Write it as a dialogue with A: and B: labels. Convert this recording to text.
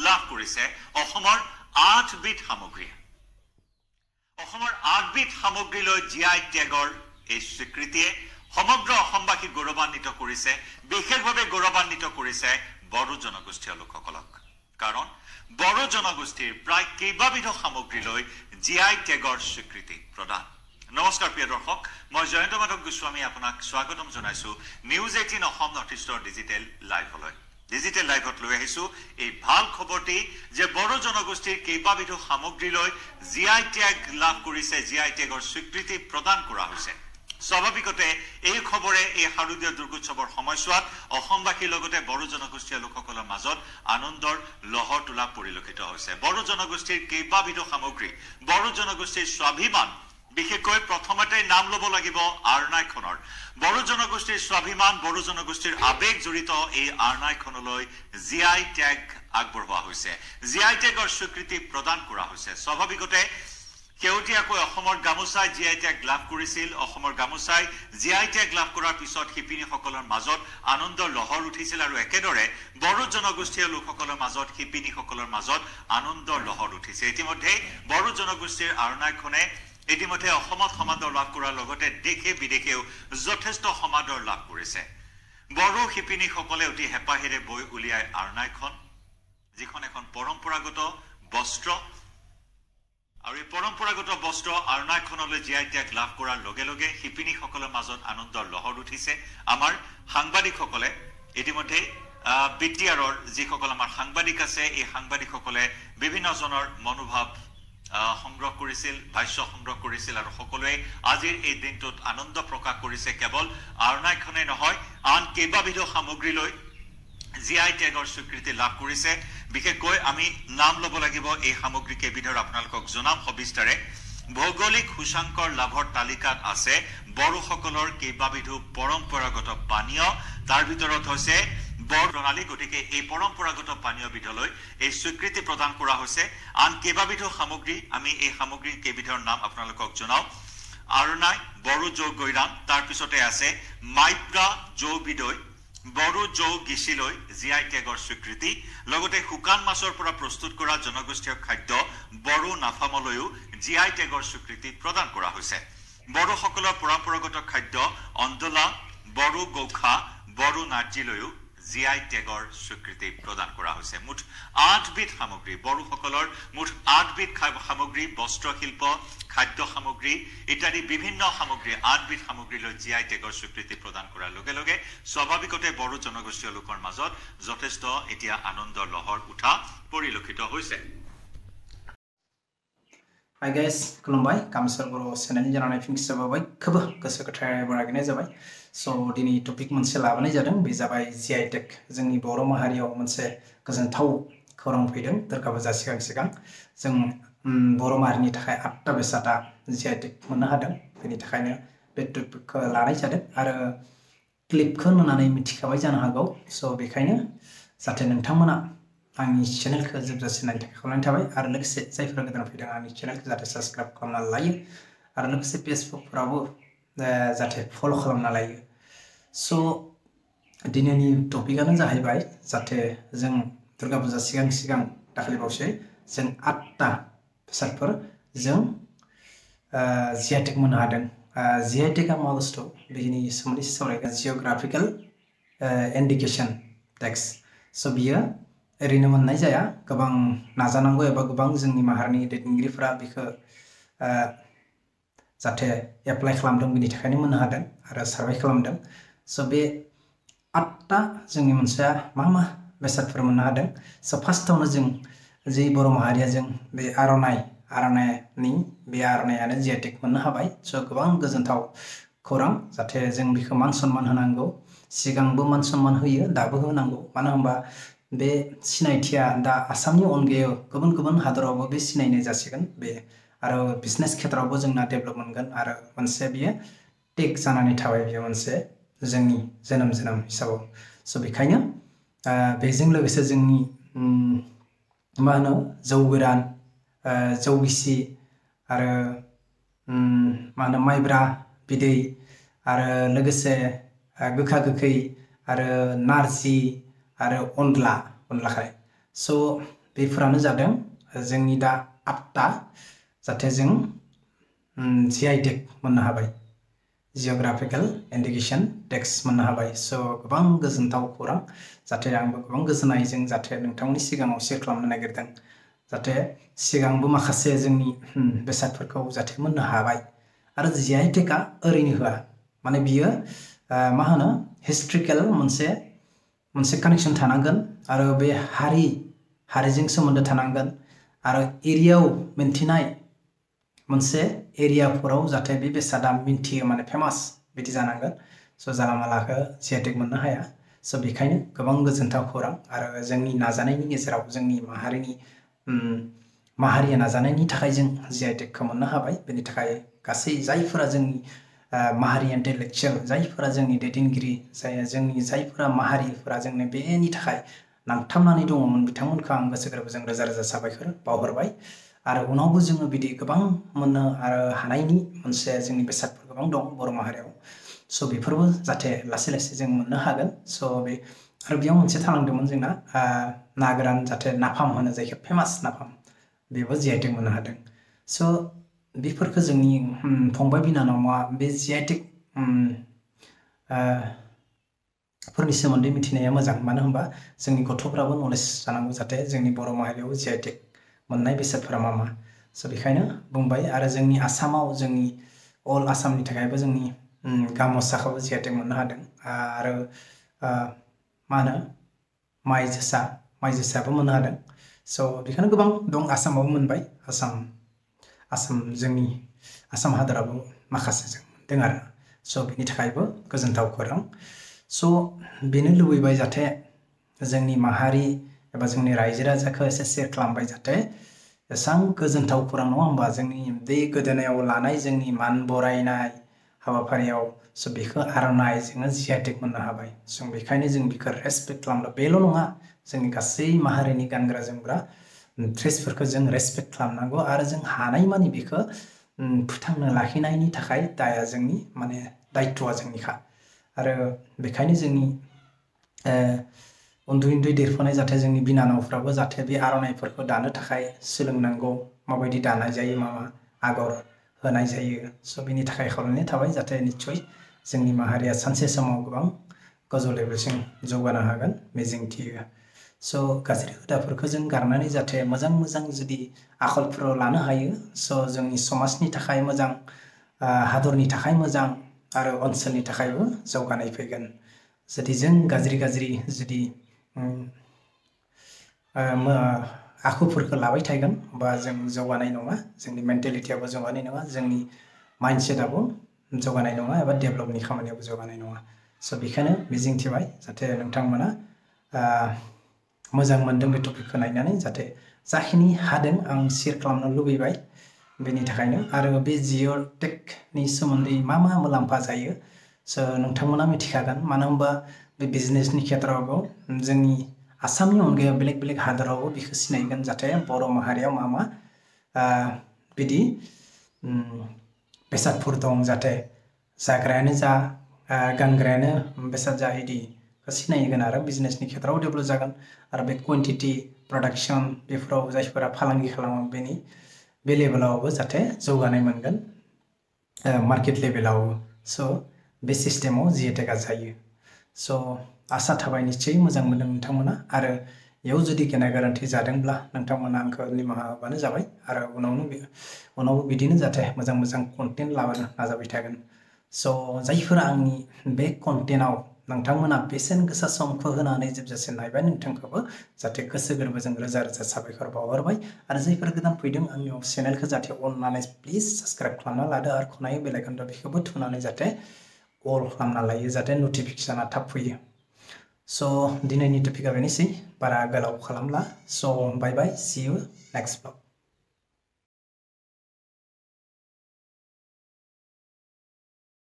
A: লাভ কৰিছে অসমৰ 8 বিধ সামগ্ৰী অসমৰ 8 বিধ সামগ্ৰীলৈ জিআই টেগৰ এই স্বীকৃতিয়ে সমগ্ৰ অসমবাসীক গৌৰৱান্বিত কৰিছে বিশেষভাৱে গৌৰৱান্বিত কৰিছে বড়ো জনগোষ্ঠীয় লোকসকলক কাৰণ বড়ো জনগোষ্ঠীৰ প্ৰায় কেইবাবিধ সামগ্ৰীলৈ জিআই টেগৰ স্বীকৃতি প্ৰদান নমস্কাৰ প্ৰিয় দৰ্শক মই জয়ন্ত মাধৱ গোস্বামী আপোনাক স্বাগতম জনাইছো নিউজ 18 অসম নৰ্থ ইষ্টৰ ডিজিটেল লাইভলৈ ডিজিটেল লাইভত লৈ আহিছো এই ভাল খবৰটি যে বড়ো জনগোষ্ঠীৰ কেইবাবিধ সামগ্ৰীলৈ জিআই টেগ লাভ কৰিছে জিআই টেগৰ স্বীকৃতি প্ৰদান কৰা হৈছে স্বাভাৱিকতে এই খবৰে এই শাৰদীয় দুৰ্গোৎসৱৰ সময়ছোৱাত অসমবাসীৰ লগতে বড়ো জনগোষ্ঠীয় লোকসকলৰ মাজত আনন্দৰ লহৰ তোলা পৰিলক্ষিত হৈছে বড়ো জনগোষ্ঠীৰ কেইবাবিধ সামগ্ৰী বড়ো জনগোষ্ঠীৰ স্বাভিমান বিশেষকৈ প্ৰথমতে নাম ল'ব লাগিব আৰনাইখনৰ বড়ো জনগোষ্ঠীৰ স্বাভিমান বড়ো জনগোষ্ঠীৰ আবেগ জড়িত এই আৰনাইখনলৈ জিআই টেগ আগবঢ়োৱা হৈছে জিআই টেগৰ স্বীকৃতি প্ৰদান কৰা হৈছে স্বাভাৱিকতে কেউটিয়াকৈ অসমৰ গামোচাই জিআই টেগ লাভ কৰিছিল অসমৰ গামোচাই জিআই টেগ লাভ কৰাৰ পিছত শিপিনীসকলৰ মাজত আনন্দৰ লহৰ উঠিছিল আৰু একেদৰে বড়ো জনগোষ্ঠীয় লোকসকলৰ মাজত শিপিনীসকলৰ মাজত আনন্দৰ লহৰ উঠিছে ইতিমধ্যে বড়ো জনগোষ্ঠীৰ আৰনাইখনে ইতিমধ্যে অসমত সমাদৰ লাভ কৰাৰ লগতে দেশে বিদেশেও যথেষ্ট সমাদৰ লাভ কৰিছে বড়ো শিপিনীসকলে অতি হেঁপাহেৰে বৈ উলিয়াই আৰনাইখন যিখন এখন পৰম্পৰাগত বস্ত্ৰ আৰু এই পৰম্পৰাগত বস্ত্ৰ আৰনাইখনলৈ জিআই টেগ লাভ কৰাৰ লগে লগে শিপিনীসকলৰ মাজত আনন্দৰ লহৰ উঠিছে আমাৰ সাংবাদিকসকলে ইতিমধ্যে বিটিআৰৰ যিসকল আমাৰ সাংবাদিক আছে এই সাংবাদিকসকলে বিভিন্নজনৰ মনোভাৱ সংগ্ৰহ কৰিছিল ভাষ্য সংগ্ৰহ কৰিছিল আৰু সকলোৱে আজিৰ এই দিনটোত আনন্দ প্ৰকাশ কৰিছে কেৱল আৰনাইখনে নহয় আন কেইবাবিধ সামগ্ৰীলৈ জিআই টেগৰ স্বীকৃতি লাভ কৰিছে বিশেষকৈ আমি নাম ল'ব লাগিব এই সামগ্ৰী কেইবিধৰ আপোনালোকক জনাম সবিস্তাৰে ভৌগোলিক সূচাংকৰ লাভৰ তালিকাত আছে বড়োসকলৰ কেইবাবিধ পৰম্পৰাগত পানীয় তাৰ ভিতৰত হৈছে বড়ো প্ৰণালী গতিকে এই পৰম্পৰাগত পানীয় বিধলৈ এই স্বীকৃতি প্ৰদান কৰা হৈছে আন কেইবাবিধ সামগ্ৰী আমি এই সামগ্ৰী কেইবিধৰ নাম আপোনালোকক জনাও আৰনাই বড়ো জৌ গৈৰাম তাৰ পিছতে আছে মাইপ্ৰা জৌ বিদৈ বড়ো জৌ গিছিলৈ জিআই টেগৰ স্বীকৃতি লগতে শুকান মাছৰ পৰা প্ৰস্তুত কৰা জনগোষ্ঠীয় খাদ্য বড়ো নাফামলৈও জিআই টেগৰ স্বীকৃতি প্ৰদান কৰা হৈছে বড়োসকলৰ পৰম্পৰাগত খাদ্য অন্দলা বড়ো গৌখা বড়ো নাৰ্জীলৈও জিআই টেগৰ স্বীকৃতি প্ৰদান কৰা হৈছে মুঠ 8 বিধ সামগ্ৰী বড়োসকলৰ মুঠ 8 বিধ সামগ্ৰী বস্ত্ৰশিল্প খাদ্য সামগ্ৰী ইত্যাদি বিভিন্ন সামগ্ৰী 8 বিধ সামগ্ৰীলৈ জিআই টেগৰ স্বীকৃতি প্ৰদান কৰাৰ লগে লগে স্বাভাৱিকতে বড়ো জনগোষ্ঠীয় লোকৰ মাজত যথেষ্ট এতিয়া আনন্দৰ লহৰ উঠা পৰিলক্ষিত হৈছে
B: Hi guys, खुलुमबाय कामसर बर' चेनेलनि जानानै फिनखिजाबा बयखौबो गोसो गोथारै बरायनाय जाबाय सो दिनै टपिक मोनसे लाबोनाय जादों बे जाबाय जिआइ टेग जोंनि बर' माहारियाव मोनसे गोजोनथाव खौरां फैदों दुर्गा फुजा सिगां जों बर' माहारिनि थाखाय 8टा बेसादा जिआइ टेग मोननो हादों बेनि थाखायनो बे टपिकखौ लानाय जादों आरो क्लिपखौ नुनानै मिथिखाबाय जानो हागौ सो बेखायनो जाहाथे नोंथांमोना आंनि चेनेलखौ जोबजासिम नायनो थाखाय खावलायनाय थाबाय आरो लोगोसे जायफोरा गोदान फैदों आंनि चेनेलखौ जाहाथे साबस्क्राइब खालामना लायो आरो लोगोसे फेसबुकफोरावबो जाहाथे फल' खालामना लायो सो दिनैनि टपिकआनो जाहैबाय जाहाथे जों दुर्गा फुजा सिगां दाखालिबावसो जों 8टा बेसादफोर जों जिआइ टेग मोननो हादों जिआइ टेगआ मा बुस्थु बेनि सोमोन्दै सावरायगोन जिअग्राफिकेल इन्डिकेसन टेक्स सो बियो ओरैनो मोननाय जाया गोबां नाजानांगौ एबा गोबां जोंनि माहारिनि दैदेनगिरिफोरा बेखौ जाहाथे एप्लाइ खालामदों बेनि थाखायनो मोननो हादों आरो सार्भे खालामदों सो बे 8टा जोंनि मोनसेया मा बेसादफोर मोननो हादों सो फार्स्टआवनो जों जि बर' माहारिया जों बे आर'नाइनि बे आर'नाइयानो जिआइ टेग मोननो हाबाय सो गोबां गोजोनथाव खौरां जाहाथे जों बेखौ मान सन्मान होनांगौ सिगांबो मान सन्मान होयो दाबो होनांगौ मानो होनबा बे सिनायथिया दा आसामनि अनगायै गुबुन गुबुन हादरावबो बे सिनायनाय जासिगोन बे आरो बिजनेस खेत्रावबो जोंना डेभेलप मोनगोन आरो मोनसे बियो टेग जानानै थाबाय बियो मोनसे जोंनि जोनोम हिसाबाव सो बेखायनो बेजों लोगोसे जोंनि मा होनो जौ गोरान जौ गिसि आरो मा होनो माइब्रा बिदै आरो लोगोसे गोखा गोखै आरो नारजि आरो अनला खारै सो बेफोरानो जादों जोंनि दा आठटा जाहाथे जों GI टेग मोननो हाबाय जिअग्राफिकेल इन्डिकेशन टेक्स मोननो हाबाय स' गोबां गोजोनथाव खौरां जाहाथे आंबो गोबां गोजोननायजों जाहाथे नोंथांमोननि सिगाङाव शेयार खालामनो नागिरदों जाहाथे सिगांबो माखासे जोंनि बेसादफोरखौ जाहाथे मोननो हाबाय आरो GI टेगआ ओरैनो होआ माने बियो मा होनो हिस्ट्रिकेल मोनसे कानेक्सन थानांगोन आरो बे हारिजों सोमोन्दो थानांगोन आरो एरियायाव मिन्थिनाय मोनसे एरियाफोराव जाहाथे बे बेसादा मिन्थियो माने फेमास बिदि जानांगोन स' जालामालाखौ GI टेग मोननो हाया स' बेखायनो गोबां गोजोनथाव खौरां आरो जोंनि नाजानायनि गेजेराव जोंनि माहारिया नाजानायनि थाखाय जों GI टेगखौ मोननो हाबाय बेनि थाखाय गासै जायफोरा जोंनि माहारि इन्टेलेक्चुवेल जायफोरा जोंनि दैदेनगिरि जायफोरा माहारिफोरा जोंनो बेनि थाखाय नांथाबनानै दङमोन बिथांमोनखौ आं गोसो गोरबोजों रोजा रोजा साबायखर बावहरबाय आरो उनावबो जोङो बिदि गोबां मोननो आरो हानायनि मोनसे जोंनि बेसादफोर गोबां दं बर' माहारियाव स' बेफोरबो जाहाथे लासै लासै जों मोननो हागोन स' बे आरो बेयाव मोनसे थालांदोंमोन जोंना ना गोरान जाहाथे नाफाम होनो जायखौ फेमास नाफाम बेबो GI टेग मोननो हादों स' बेफोरखौ जोंनि फंबाय बिनानावा बे GI टेग फोरनि सोमोन्दै मिथिनाया मोजां मानो होनबा जोंनि गथ'फ्राबो नलेज जानांगौ जाहाथे जोंनि बर' माहारियाव GI टेग मोननाय बेसादफोरा मा स' बेखायनो बुंबाय आरो जोंनि आसामाव जोंनि अल आसामनि थाखायबो जोंनि गाम'साखौबो GI टेग मोननो हादों आरो मा होनो माइ जोसाबो मोननो हादों स' बेखायनो गोबां दं आसामावबो मोनबाय जोंनि आसाम हादराबो माखासे जों मोनदों आरो स' बेनि थाखायबो गोजोनथाव खौरां स' बेनो लुबैबाय जाहाथे जोंनि माहारि एबा जोंनि रायजो राजाखौ एसे शेयार खालामबाय जाहाथे एसेबां गोजोनथाव खौरां नङा होमबा जोंनि बे गोदोनायाव लानाय जोंनि मान बरायनाय हाबाफारियाव स' बेखौ आर'नाइ जोङो GI टेग मोननो हाबाय स' बेखायनो जों बेखौ रेसपेक्ट खालामनो बेल' नङा जोंनि गासै माहारिनि गानग्रा जोमग्रा ड्रेसफोरखौ जों रेसपेक्ट खालामनांगौ आरो जों हानायमानि बेखौ फोथांनो लाखिनायनि थाखाय दाया जोंनि माने दायथ'आ जोंनिखा आरो बेखायनो जोंनि उन्दै देरफुनाय जाहाथे जोंनि बिनानावफ्राबो जाहाथे बे आर'नाइफोरखौ दानो थाखाय सोलोंनांगौ माबायदि दानाय जायो मा आगर होनाय जायो स' बेनि थाखाय खावलायनाय थाबाय जाहाथे निस्सय जोंनि माहारिया सानसे समाव गोबां गोजौ लेभेलसिम जौगानो हागोन मिजिंथियो स' गाज्रि हुदाफोरखौ जों गारनानै जाहाथे मोजां जुदि आखलफोराव लानो हायो स' जोंनि समाजनि थाखाय मोजां हादरनि थाखाय मोजां आरो ओनसोलनि थाखायबो जौगानाय फैगोन जुदि जों गाज्रि जुदि आखुफोरखौ लाबाय थागोन बा जों जौगानाय नङा जोंनि मेन्टेलिटियाबो जौगानाय नङा जोंनि माइन्डसेटआबो जौगानाय नङा एबा डेभेलपनि खामानियाबो जौगानाय नङा स' बेखायनो मिजिंथिबाय जाहाथे नोंथांमोना मोजां मोनदों बे टपिकखौ नायनानै जाहाथे जाखिनि हादों आं शेयार खालामनो लुबैबाय बेनि थाखायनो आरो बे GI टेगनि सोमोन्दै मा मुलाम्फा जायो स' नोंथांमोना मिथिखागोन मानो होनबा बे बिजनेसनि खेथ्रआवबो जोंनि आसामनि अनगायै बेलेग हादरावबो बेखौ सिनायगोन जाहाथे बर' माहारियाव मा बिदि बेसादफोर दं जाहाथे जाग्रायानो जा गानग्रायानो बेसाद जा इदिखौ सिनायगोन आरो बिजनेसनि खेथ्रआव डेभेलप जागोन आरो बे कुवान्टिटि प्रडाक्सन बेफोराव जायफोरा फालांगि खालामो बे लेभेलावबो जाहाथे जौगानाय मोनगोन मार्केट लेभेलाव स' बे सिस्टेमाव GI टेगआ जायो स' आसा थाबाय निस्सय मोजां मोनदों नोंथांमोना आरो बेयाव जुदि गेना गोरोन्थि जादोंब्ला नोंथांमोना आंखौ निमाहा होबानो जाबाय आरो उनावबो बिदिनो जाहाथे मोजां कन्टेन्ट लाबोनो नाजाबाय थागोन स' जायफोरा आंनि बे कन्टेन्टआव नोंथांमोना बेसेन गोसा समखौ होनानै जोबजासे नायबाय नोंथांखौबो जाहाथे गोसो गोरबोजों रोजा साबायखर बावहरबाय आरो जायफोर गोदान फैदों आंनि चेनेलखौ जाहाथे अननानै प्लिज साबस्क्राइब खालामना लादो आरो खनायै बेल आइकन बेखौबो थुनानै जाहाथे अल खालामना लायो जाहाथे नटिफिकेसना थाब फैयो स' दिनैनि टपिकआ बेनोसै बारा गोलाव खालामला स' बाय सी इउ नेक्स्ट ब्लग